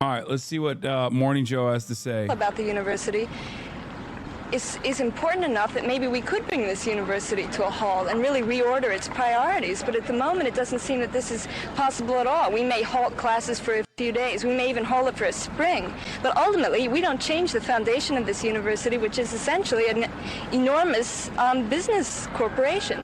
All right, let's see what Morning Joe has to say. About the university is important enough that maybe we could bring this university to a halt and really reorder its priorities. But at the moment, it doesn't seem that this is possible at all. We may halt classes for a few days. We may even halt it for a spring. But ultimately, we don't change the foundation of this university, which is essentially an enormous business corporation.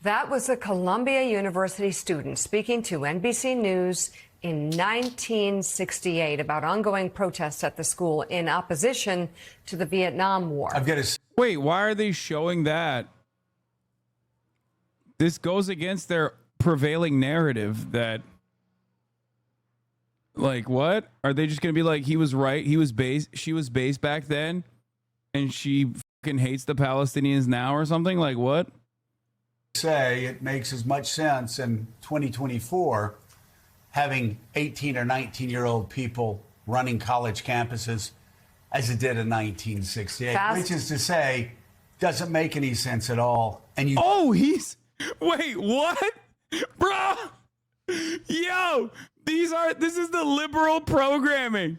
That was a Columbia University student speaking to NBC News in 1968 about ongoing protests at the school in opposition to the Vietnam War. Wait, why are they showing that? This goes against their prevailing narrative that, like, what? Are they just going to be like, he was right, he was base, she was base back then, and she fucking hates the Palestinians now or something? Like, what? Say it makes as much sense in 2024 having 18 or 19-year-old people running college campuses as it did in 1968, which is to say, doesn't make any sense at all. And you wait, what? Bro, yo, this is the liberal programming.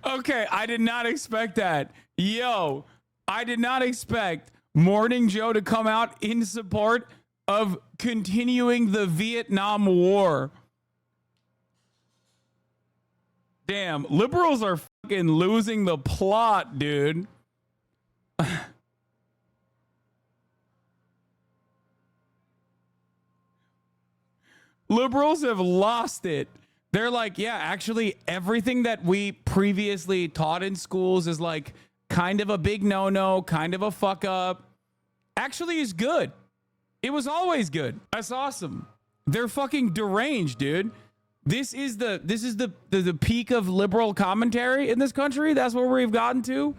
Okay, I did not expect that. Yo, I did not expect Morning Joe to come out in support of continuing the Vietnam War. Damn, liberals are fucking losing the plot, dude. Liberals have lost it. They're like, yeah, actually, everything that we previously taught in schools is like kind of a big no-no, kind of a fuck up. Actually is good. It was always good. That's awesome. They're fucking deranged, dude. This is the peak of liberal commentary in this country. That's where we've gotten to.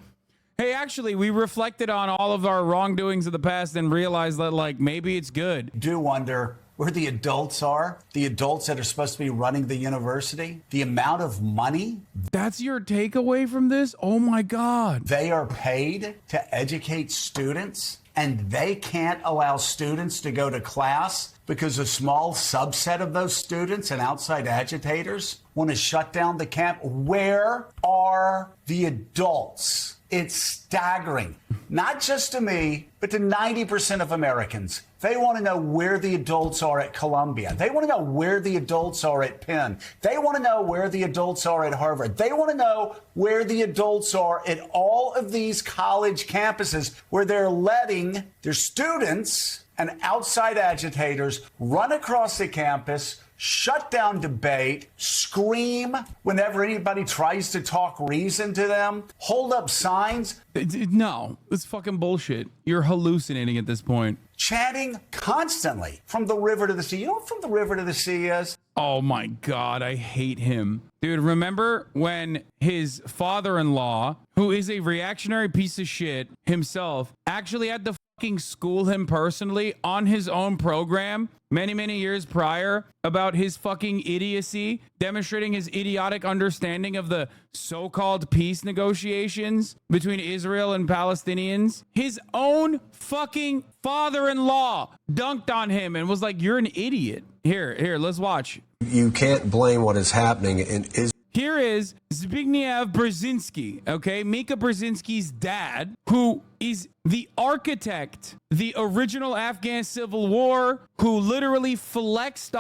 Hey, actually, we reflected on all of our wrongdoings of the past and realized that, like, maybe it's good. Do wonder where the adults are, the adults that are supposed to be running the university, the amount of money. That's your takeaway from this? Oh my God. They are paid to educate students, and they can't allow students to go to class because a small subset of those students and outside agitators want to shut down the camp. Where are the adults? It's staggering, not just to me, but to 90% of Americans. They want to know where the adults are at Columbia. They want to know where the adults are at Penn. They want to know where the adults are at Harvard. They want to know where the adults are at all of these college campuses where they're letting their students and outside agitators run across the campus, shut down debate, scream whenever anybody tries to talk reason to them, hold up signs. No, it's fucking bullshit. You're hallucinating at this point. Chanting constantly from the river to the sea. You know what from the river to the sea is? Oh my God, I hate him. Dude, remember when his father-in-law, who is a reactionary piece of shit himself, actually had to fucking school him personally on his own program many years prior about his fucking idiocy, demonstrating his idiotic understanding of the so-called peace negotiations between Israel and Palestinians? His own fucking father-in-law dunked on him and was like, you're an idiot. Here, let's watch. You can't blame what is happening in Israel. Here is Zbigniew Brzezinski, okay? Mika Brzezinski's dad, who is the architect, the original Afghan civil war, who literally flexed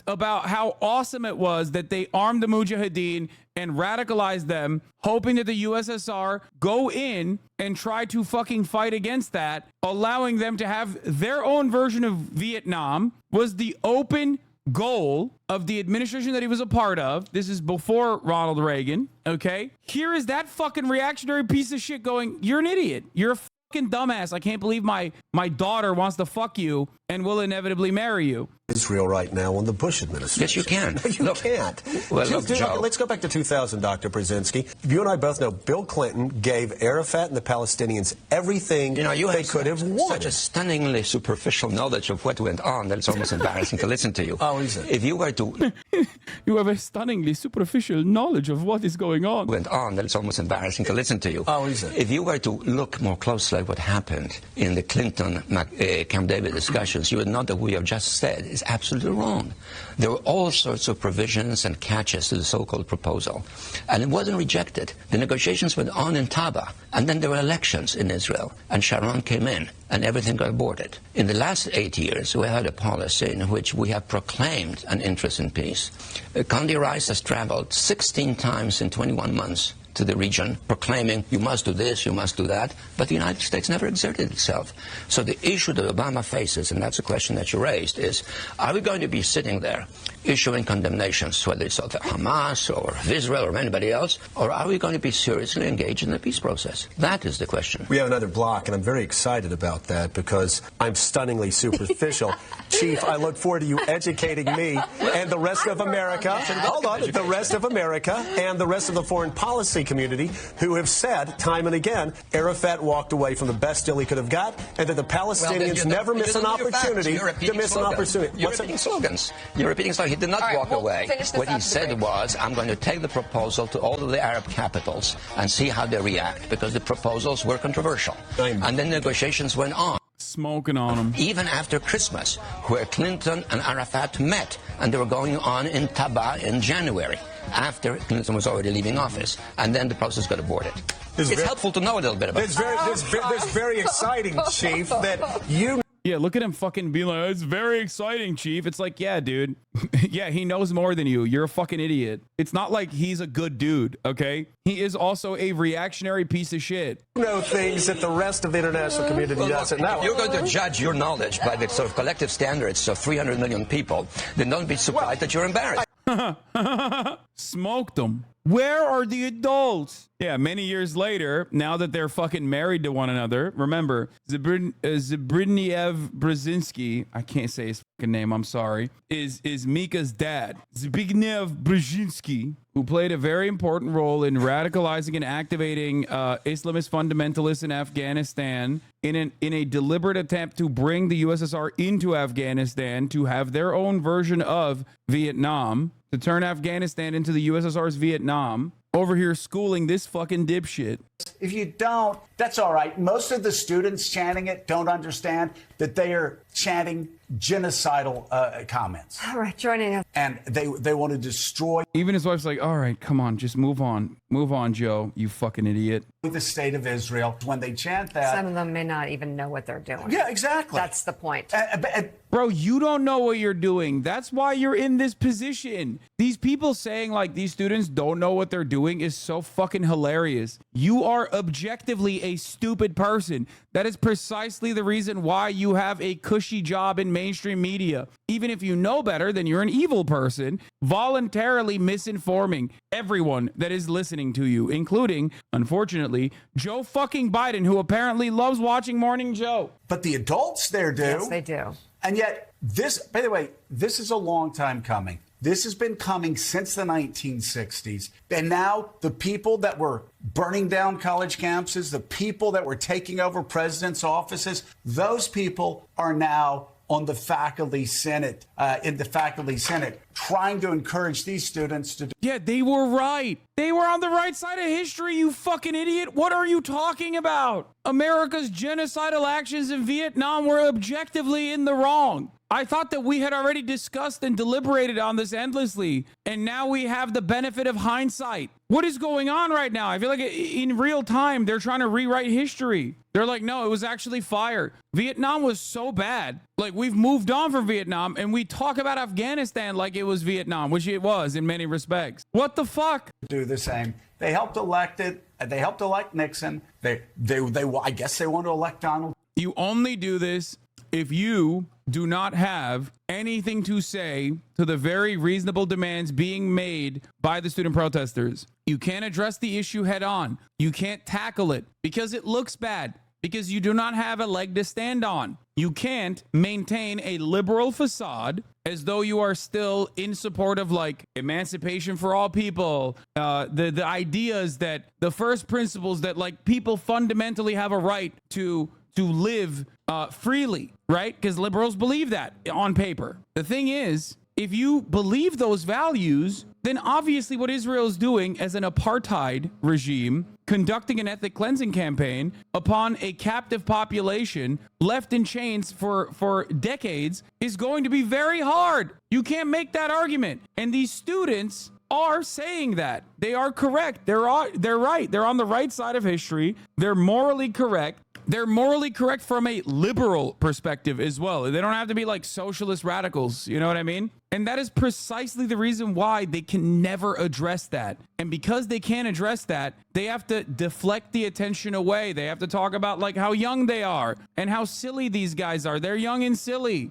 about how awesome it was that they armed the Mujahideen and radicalized them, hoping that the USSR go in and try to fucking fight against that, allowing them to have their own version of Vietnam, was the open goal of the administration that he was a part of. This is before Ronald Reagan, okay? Here is that fucking reactionary piece of shit going, you're an idiot. You're a fucking dumbass. I can't believe my daughter wants to fuck you and will inevitably marry you. Israel right now on the Bush administration. Yes, you can. No, you can't. Well, look, Joe. Let's go back to 2000, Dr. Brzezinski. You and I both know Bill Clinton gave Arafat and the Palestinians everything they could have wanted. Such a stunningly superficial knowledge of what went on that it's almost embarrassing to listen to you. Oh, is it? If you were to... You have a stunningly superficial knowledge of what is going on. Went on that it's almost embarrassing to listen to you. Oh, is it? If you were to look more closely at what happened in the Clinton-Camp David discussions, negotiations, you would know that what you have just said is absolutely wrong. There were all sorts of provisions and catches to the so-called proposal, and it wasn't rejected. The negotiations went on in Taba, and then there were elections in Israel, and Sharon came in, and everything got aborted. In the last 8 years, we had a policy in which we have proclaimed an interest in peace. Condi Rice has traveled 16 times in 21 months to the region, proclaiming you must do this, you must do that, but the United States never exerted itself. So the issue that Obama faces, and that's a question that you raised, is are we going to be sitting there issuing condemnations, whether it's of Hamas or Israel or anybody else, or are we going to be seriously engaged in the peace process? That is the question. We have another block, and I'm very excited about that because I'm stunningly superficial. Chief, I look forward to you educating me and the rest of America, the rest of America and the rest of the foreign policy community who have said time and again Arafat walked away from the best deal he could have got, and that the Palestinians never miss an opportunity to miss an opportunity. You're repeating slogans. You're repeating slogans. He did not walk away. What he said was, I'm going to take the proposal to all of the Arab capitals and see how they react, because the proposals were controversial. And then negotiations went on. Smoking on them. Even after Christmas, where Clinton and Arafat met, and they were going on in Taba in January, after Clinton was already leaving office, and then the process got aborted. It's helpful to know a little bit about it. It's very exciting, Chief, that you... Yeah, look at him fucking be like, it's very exciting, Chief. It's like, yeah, dude. Yeah, he knows more than you. You're a fucking idiot. It's not like he's a good dude, okay? He is also a reactionary piece of shit. You know things that the rest of the international community doesn't know. If you're going to judge your knowledge by the sort of collective standards of 300 million people, then don't be surprised that you're embarrassed. Smoked them. Where are the adults? Yeah, many years later, now that they're fucking married to one another, remember, Zbigniew Brzezinski, I can't say his fucking name, I'm sorry, is Mika's dad. Zbigniew Brzezinski, who played a very important role in radicalizing and activating Islamist fundamentalists in Afghanistan in a deliberate attempt to bring the USSR into Afghanistan to have their own version of Vietnam, to turn Afghanistan into the USSR's Vietnam, over here schooling this fucking dipshit. If you don't, that's all right. Most of the students chanting it don't understand that they are chanting genocidal comments. All right, joining us. And they want to destroy. Even his wife's like, all right, come on, just move on. Move on, Joe, you fucking idiot. The state of Israel. When they chant that. Some of them may not even know what they're doing. Yeah, exactly. That's the point. Bro, you don't know what you're doing. That's why you're in this position. These people saying like these students don't know what they're doing is so fucking hilarious. You are objectively a stupid person. That is precisely the reason why you have a cushy job in mainstream media. Even if you know better, then you're an evil person, voluntarily misinforming everyone that is listening to you, including, unfortunately, Joe fucking Biden, who apparently loves watching Morning Joe. But the adults there do. Yes, they do. And yet, this, by the way, this is a long time coming. This has been coming since the 1960s. And now the people that were burning down college campuses, the people that were taking over presidents' offices, those people are now on the faculty senate, in the faculty senate, trying to encourage these students to do. Yeah, they were right. They were on the right side of history, you fucking idiot. What are you talking about? America's genocidal actions in Vietnam were objectively in the wrong. I thought that we had already discussed and deliberated on this endlessly, and now we have the benefit of hindsight. What is going on right now? I feel like in real time, they're trying to rewrite history. They're like, no, it was actually fire. Vietnam was so bad. Like, we've moved on from Vietnam, and we talk about Afghanistan like it was Vietnam, which it was in many respects. What the fuck? Do the same. They helped elect it. They helped elect Nixon. They I guess they want to elect Donald. You only do this if you do not have anything to say to the very reasonable demands being made by the student protesters. You can't address the issue head on. You can't tackle it because it looks bad, because you do not have a leg to stand on. You can't maintain a liberal facade as though you are still in support of like emancipation for all people, the ideas that the first principles that like people fundamentally have a right to live freely, right? Because liberals believe that on paper. The thing is, if you believe those values, then obviously what Israel is doing as an apartheid regime conducting an ethnic cleansing campaign upon a captive population left in chains for decades is going to be very hard. You can't make that argument. And these students are saying that. They are correct. They're right. They're on the right side of history. They're morally correct. They're morally correct from a liberal perspective as well. They don't have to be like socialist radicals. You know what I mean? And that is precisely the reason why they can never address that. And because they can't address that, they have to deflect the attention away. They have to talk about like how young they are and how silly these guys are. They're young and silly.